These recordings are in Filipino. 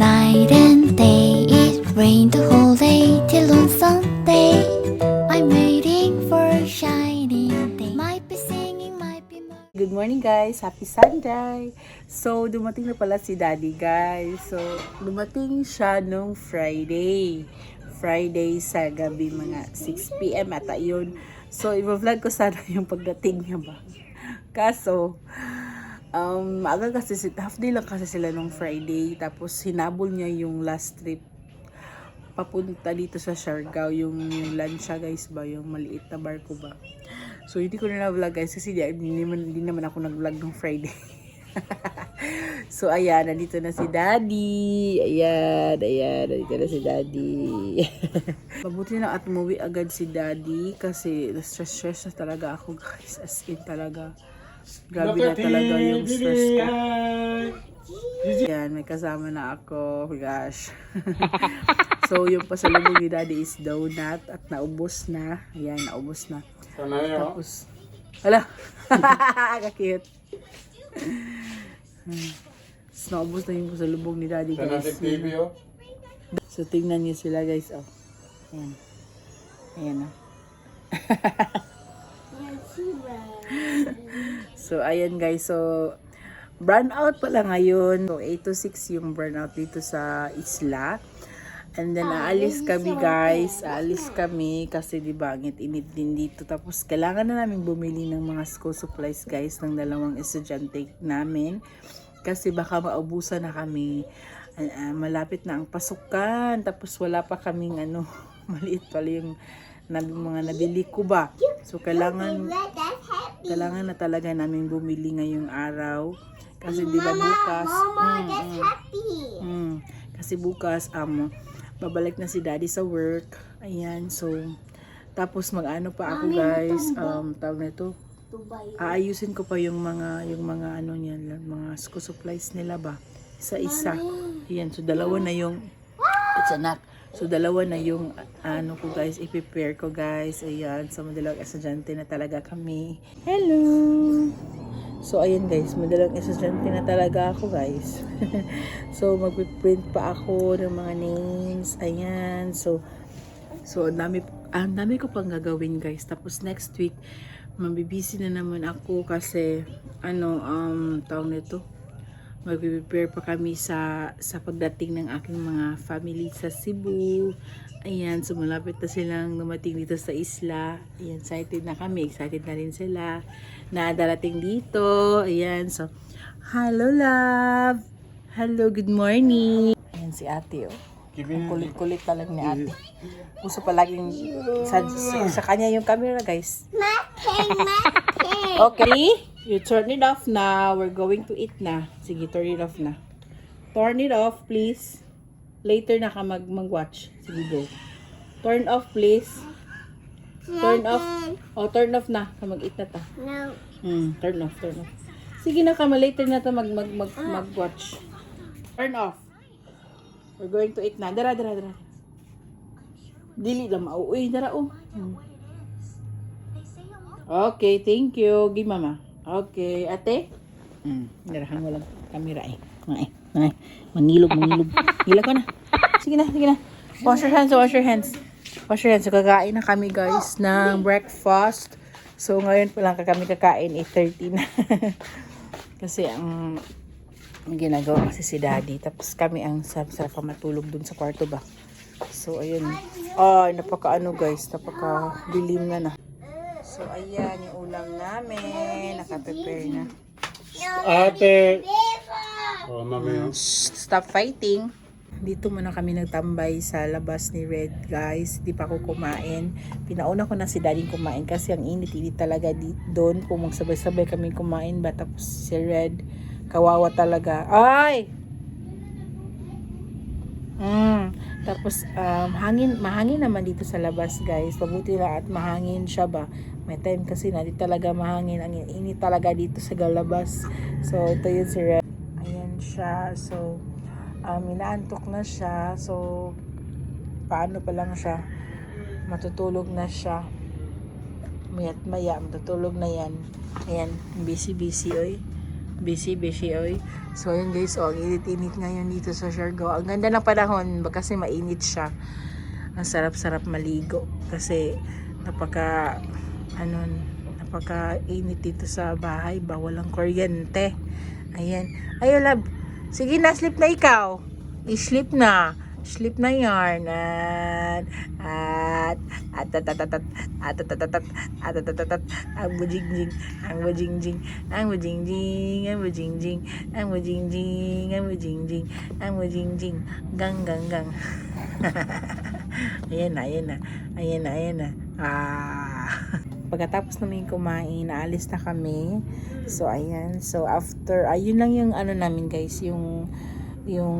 night and day. It rained the whole day till on Sunday. I'm waiting for a shining day. Might be singing, might be Good morning guys! Happy Sunday! So, dumating na pala si Daddy guys. So, dumating siya nung Friday. Friday sa gabi, mga 6 p.m. ata yun. So, i-vlog ko sana yung pagdating niya ba. Kaso, maaga kasi, half day lang kasi sila nung Friday. Tapos, hinabol niya yung last trip papunta dito sa Siargao, yung lancha guys ba, yung maliit na barko ba. So, hindi ko na vlog guys kasi hindi naman ako nag-vlog nung Friday. So, ayan, nandito na si Daddy. Ayan, nandito na si Daddy. Mabuti na at umuwi agad si Daddy kasi stress na talaga ako guys. As in talaga. Grabe na talaga yung stress ko. Ayan, may kasama na ako. Oh gosh. So, yung pasalubong ni Daddy is donut at naubos na. Ayan, naubos na. Tapos, hala. Kakit. Naubos na yung pasalubong ni Daddy guys. So, tingnan niyo sila guys. Oh. Ayan. Ayan na. So, ayan guys. So, burnout pala ngayon. So, 8 to 6 yung burnout dito sa isla. And then, aalis kami guys. Aalis kami kasi diba, init din dito. Tapos, kailangan na namin bumili ng mga school supplies guys ng dalawang estudyante namin. Kasi baka maubusan na kami. Malapit na ang pasukan. Tapos, wala pa kaming maliit pala yung mga nabili ko ba. So, kailangan na talaga namin bumili ngayong araw. Kasi diba bukas. Kasi bukas, babalik na si Daddy sa work. Ayan, so, tapos mag-ano pa ako guys, tawag na ito, aayusin ko pa yung mga niyan, mga school supplies nila ba, isa-isa. Ayan, so dalawa na yung, it's anak, so dalawa na yung, ko guys, i-prepare ko guys. Ayan, so madalawang estudyante na talaga kami. Hello! So, ayan guys, madalang estudyante na talaga ako guys. So, magpiprint pa ako ng mga names. Ayan, so ang dami ko pang gagawin guys. Tapos next week, mabibisi na naman ako kasi, tawag nito, magpiprepare pa kami sa pagdating ng aking mga family sa Cebu. Ayan, so malapit na silang dumating dito sa isla. Ayan, excited na kami. Excited na rin sila na darating dito. Ayan, so, hello love! Hello, good morning! Ayan si ate, oh. Ang kulit-kulit talaga ni ate. Gusto palaging sa kanya yung camera, guys. Okay, you turn it off now. We're going to eat na. Sige, turn it off na. Turn it off, please. Later na ka mag-watch. Sige, go. Turn off, please. Turn off. Oh, turn off na. Mag-eat na ta. No. Turn off. Sige na ka, later na ta mag-watch. Turn off. We're going to eat na. Dara. Dili na mauuwi. Dara, oh. Okay, thank you. Give mama. Okay, ate? Darahan mo lang camera eh. Ay. Manilog. Hila ko na. Sige na. Wash your hands. So, kakain na kami guys ng breakfast. So, ngayon pa lang kami kakain, 8:30 na. Kasi ang ginagawa kasi si Daddy. Tapos kami ang sarap pa matulog dun sa kwarto ba. So, ayun. Napaka-ano guys. Napaka-dilim na. So, ayan yung ulam namin. Naka-prepare na. Ate! Oh, mami. Stop fighting. Dito muna kami nagtambay sa labas ni Red guys. Di pa ako kumain. Pinauna ko na si Daddy kumain kasi ang init-init talaga doon. Kung magsabay-sabay kami kumain ba. Tapos si Red, kawawa talaga. Ay! Tapos mahangin naman dito sa labas guys. Mabuti na at mahangin siya ba. May time kasi na di talaga mahangin. Ang init talaga dito sa labas. So ito yun si Red. Ayan siya. So inaantok na siya. So paano pa lang siya, matutulog na siya. Maya't maya matutulog na yan. Ayan, busy oy. Busy, oy. So, ayun guys, ang init-init ngayon dito sa Siargao. Ang ganda ng panahon kasi mainit siya. Ang sarap-sarap maligo kasi napaka-init dito sa bahay ba, walang kuryente. Ayan. Ayo love. Sige na, sleep na ikaw. I-sleep na. Sleep na yarn. Ang bujingjing, ang bujingjing, ang bujingjing, ang bujingjing, ang bujingjing, ang bujingjing, ang bujingjing, gang gang gang. Ayan na. Pagkatapos namin kumain, naalis na kami. So ayan, so after, ayun lang yung ano namin guys, yung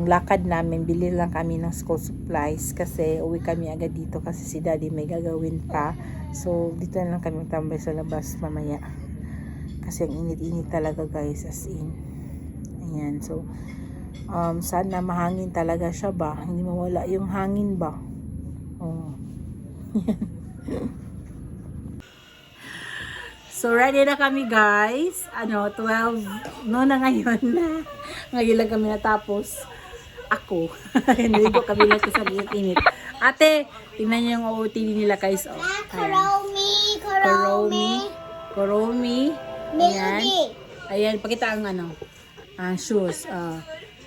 lakad namin, bili lang kami ng school supplies kasi uwi kami agad dito kasi si daddy may gagawin pa. So dito na lang kami tambay sa labas mamaya kasi ang init-init talaga guys, as in. Ayan, so sana mahangin talaga siya ba, hindi mawala yung hangin ba. Oh. So ready na kami guys, 12 no na ngayon. Ngayon lang kami natapos. Ako. Naligo kami lang sa init. Ate, tingnan niyo yung OOTD nila guys. Oh. Koromi. Ayan. Ayan, pakita ang shoes.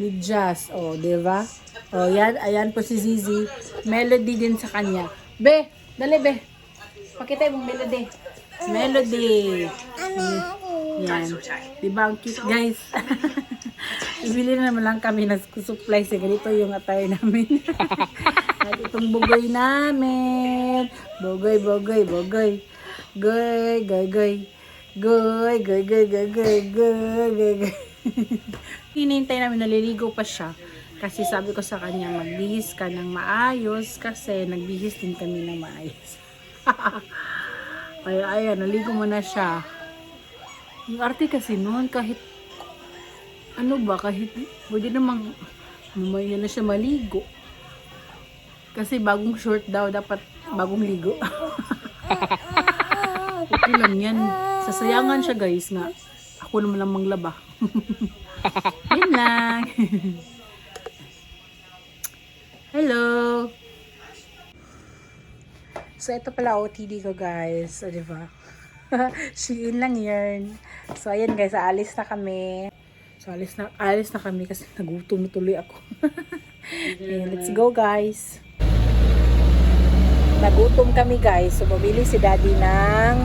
Medyas. Oh, diba? Oh, yan. Ayan po si Zizi. Melody din sa kanya. Be, dali be. Pakita yung melody. Melody. Yan. Diba ang cute guys? Ibili na naman lang kami ng supplies. Ganito yung attire namin. At itong bugoy namin. Bugoy. Hinihintay namin, naliligo pa siya. Kasi sabi ko sa kanya, magbihis ka ng maayos. Kasi nagbihis din kami ng maayos. Kaya ayan, naligo mo na siya. Yung arte kasi noon, kahit pwede namang mamaya na siya maligo. Kasi bagong short daw, dapat bagong ligo. Okay lang yan. Sasayangan siya guys nga. Ako naman lang manglaba. Yun lang. Hello. So ito pala OTD ko guys. O diba? Shein lang yan. So ayan guys, aalis na kami. So alis na kami kasi nagutom tuloy ako. Okay, let's go guys. Nagutom kami guys. So bumili si daddy ng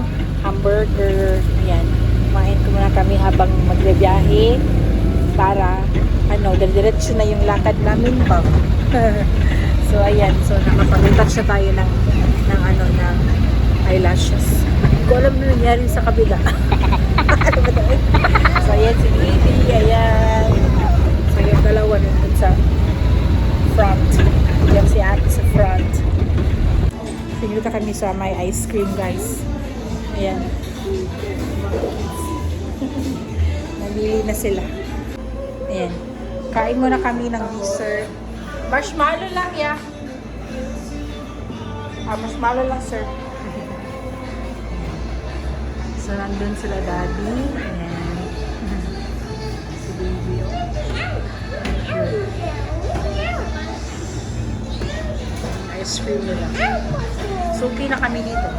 hamburger. Ayan. Kumain ko muna kami habang magbibiyahe para diretso na yung lakad namin pa. So ayan, so nakapag-touch na tayo ng eyelashes. Hindi ko alam na nangyari sa kabila. So ayan si baby, ayan. So yung dalawa nandun sa front. Yan si ate sa front. Pinunta kami sa may ice cream guys. Ayan. Nabili na sila. Ayan. Kain muna kami ng dessert. Marshmallow lang ya. Marshmallow lang sir. So nandun sila daddy. Ayan. Si baby. Ice cream nila. So okay na kami dito.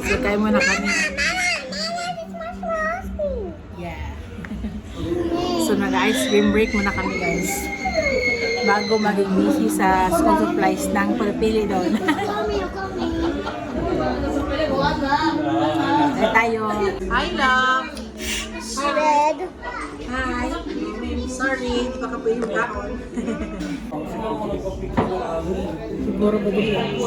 So kain muna kami. Yeah. So nag-ice cream break muna kami guys. Bago maging busy sa school supplies ng pagpili doon. Ay tayo. Hi love. Hi Red. Hi. Sorry, di ba ka pwede yung kaon? Siguro ba din yan?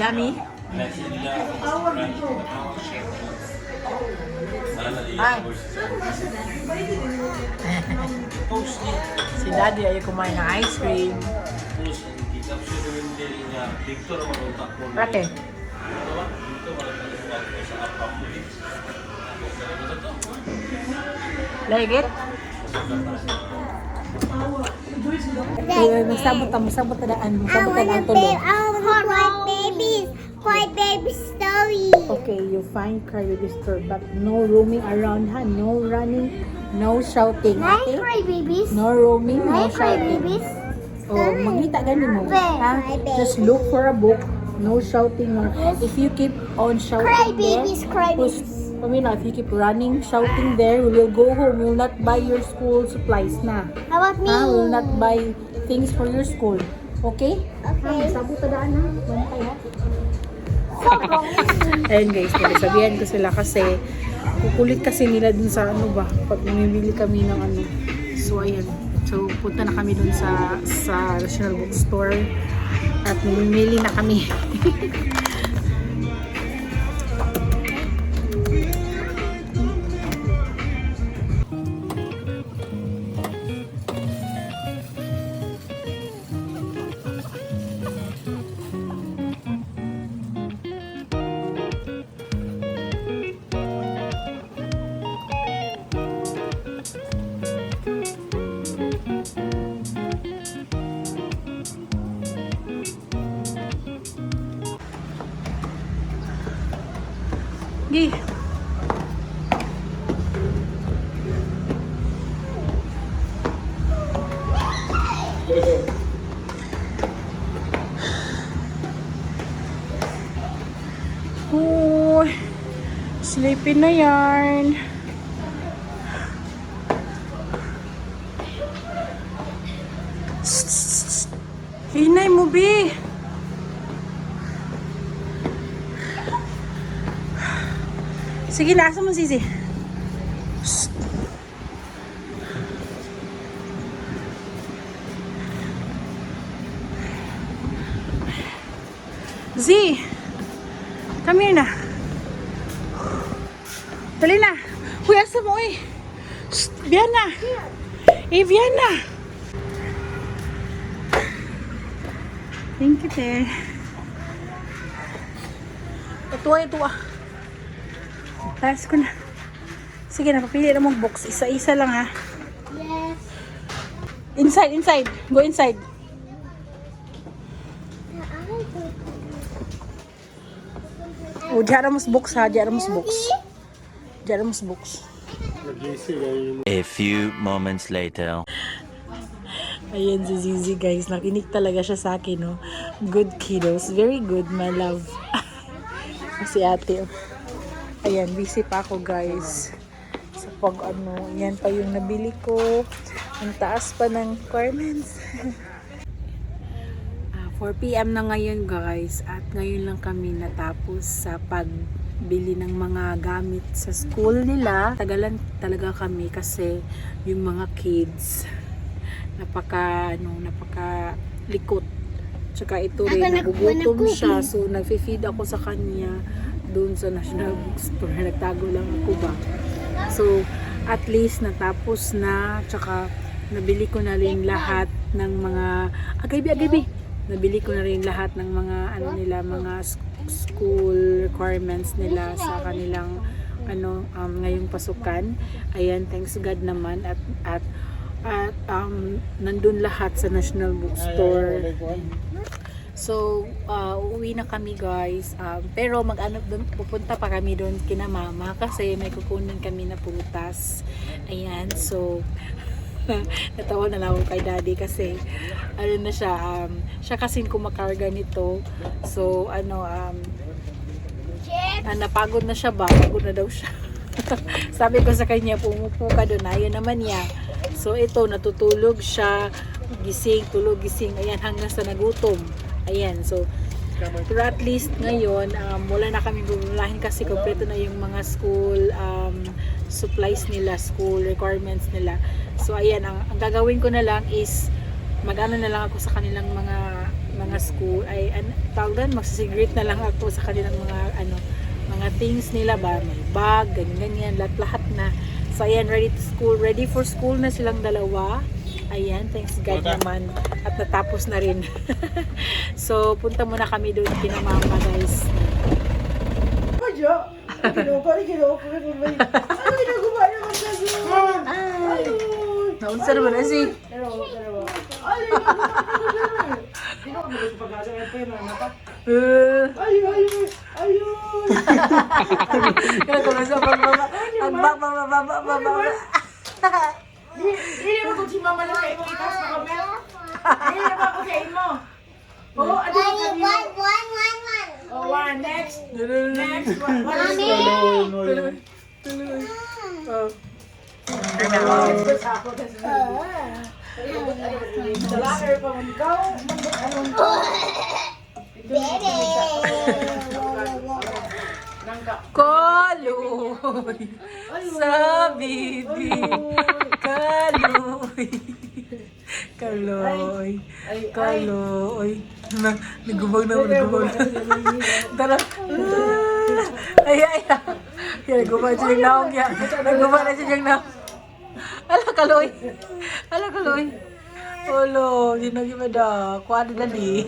Yummy? Hi. Si Daddy ay kumain ng ice cream. Bakit? Like it? Magsabot na daan. Magsabot na daan tuloy. Cry baby story. Okay, you find Cry Baby Story, but no roaming around, ha? No running, no shouting, okay? Cry babies. No roaming, no Cry shouting. babies. Oh, magkita gani mo, ha? Just look for a book, no shouting. Or if you keep on shouting Cry there, babies, cry push- babies. I mean, if you keep running, shouting there, we will go home. We will not buy your school supplies na. How about me? Ha? We will not buy things for your school. Okay? Okay. Sabot na daan, ha? Bantay, ha? Ayun guys, sabihan ko sila kasi kukulit kasi nila dun sa ano ba, pag namimili kami ng ano. So ayan, so punta na kami dun sa National Bookstore at namimili na kami. Gi. Uy, sleepy na yarn. Hinay mo, Bi. Sige, nasa mo, Sisi. Z, come here na. Dali na. Huy, asa mo eh. Viana. Eh, Viana. Thank you, te. Ito. Taas ko na. Sige, napapili na mong box. Isa-isa lang, ha. Yes. Inside. Go inside. Oh, diyan mas box, ha. Diyan mas box. A few moments later. Ayan si Zizi, guys. Nakinig talaga siya sa akin, no. Good kiddos. Very good, my love. Si ate, oh. Ayan, busy pa ako, guys. Sa pag ano, yan pa yung nabili ko. Ang taas pa ng requirements. 4 PM na ngayon, guys. At ngayon lang kami natapos sa pagbili ng mga gamit sa school nila. Tagalan talaga kami kasi yung mga kids napaka likot. Tsaka ito rin, nagugutom siya. So, nag-feed ako sa kanya doon sa National Bookstore. Nagtago lang ako ba. So, at least natapos na. Tsaka, nabili ko na rin lahat ng mga agaybi. Nabili ko na rin lahat ng mga mga school requirements nila sa kanilang ngayong pasukan. Ayan, thanks God naman at nandun lahat sa National Bookstore. So, uwi na kami, guys. Pero pupunta pa kami doon kina mama kasi may kukunin kami na prutas. Ayan, so natawa na lang ako kay daddy kasi siya kasing kumakarga nito. So, napagod na siya ba? Pagod na daw siya. Sabi ko sa kanya, pumupo ka doon. Ayun naman niya. So, ito, natutulog siya. Gising, tulog, gising. Ayan, hanggang sa nagutom. Ayan, so, pero at least ngayon, wala na kami bumulahin kasi kompleto na yung mga school supplies nila, school requirements nila. So, ayan, ang gagawin ko na lang is mag-ano na lang ako sa kanilang mga school, magsisigret na lang ako sa kanilang mga mga things nila ba, may bag, ganyan, lahat na. So ayan, ready for school na silang dalawa. Ayan, thanks God naman. At natapos na rin. So, punta muna kami doon kina mama, guys. Naunsa naman na si. Kaya ko na sa baba. Ang baba. Hindi mo kung si mama na kayo itas na kami. Hindi na ba ako sa imo? Oo, ano ba kami? Oh, one. Next. What is it? Dalagar pa man ikaw. Kaloy sa bibi. Kaloy. Nagubag na. Tara. Ay. Nagubag siya yung naong yan. Nagubag na siya yung naong. Ala, kaloy. Olo, yun na yung mada. Kuha na di.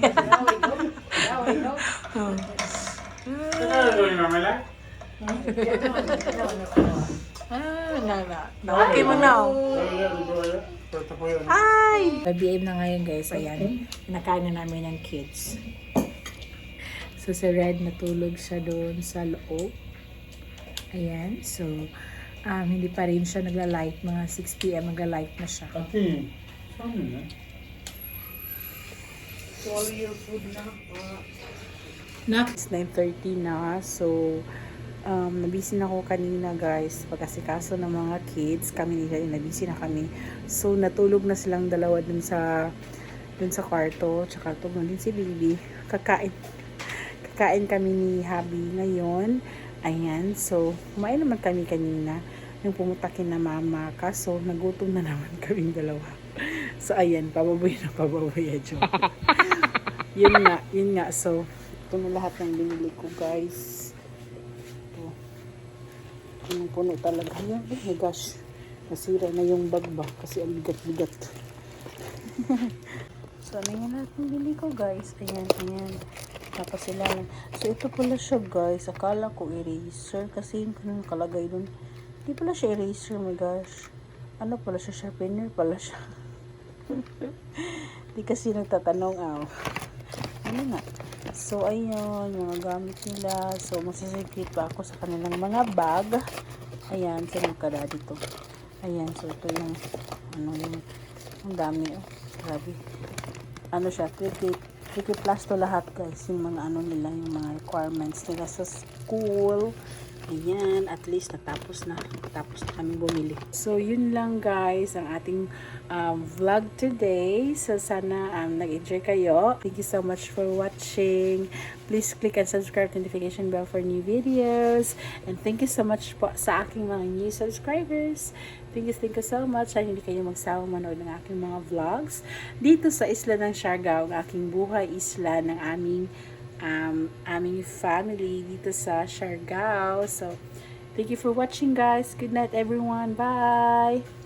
Okay mo na. Ay! BM na ngayon guys, ayan. Kinakain na namin ng kids. So si Red natulog siya doon sa loob. Ayan, so hindi pa rin siya nagla-light. Mga 6 PM nagla-light na siya. It's 9:30 na, so nabisi na ako kanina guys, pagkasikaso ng mga kids, kami nila nabisi na kami. So natulog na silang dalawa dun sa kwarto, tsaka tulog din si Baby. Kakain kami ni Habi ngayon. Ayan, so kumain naman kami kanina nung pumutakin na mama, kaso nagutom na naman kaming dalawa. So ayan, pababay joke. Yun nga, so ito na lahat ng binili ko guys. Punong-puno talaga. Oh my gosh. Nasira na yung bag ba? Kasi ang bigat-bigat. So, ano yung lahat ng bili ko, guys? Ayan. Tapos sila lang. So, ito pala siya, guys. Akala ko eraser. Kasi yung nakalagay dun. Hindi pala siya eraser, my gosh. Ano pala siya? Sharpener pala siya. Hindi kasi nagtatanong, ano nga? So, ayun, mga gamit nila. So, masisigit pa ako sa kanilang mga bag. Ayan, sinagkada dito. Ayan, so ito yung, ang dami, grabe. Ano siya, 30 plus to lahat, guys. Yung mga nila, yung mga requirements nila sa school. Ayan, at least natapos na kami bumili. So, yun lang guys, ang ating vlog today. So, sana nag-enjoy kayo. Thank you so much for watching. Please click and subscribe notification bell for new videos. And thank you so much po sa aking mga new subscribers. Thank you so much. Ay, hindi kayo magsawang manood ng aking mga vlogs. Dito sa isla ng Siargao, ang aking buhay isla ng aming family dito sa Siargao. So, thank you for watching guys. Good night everyone. Bye!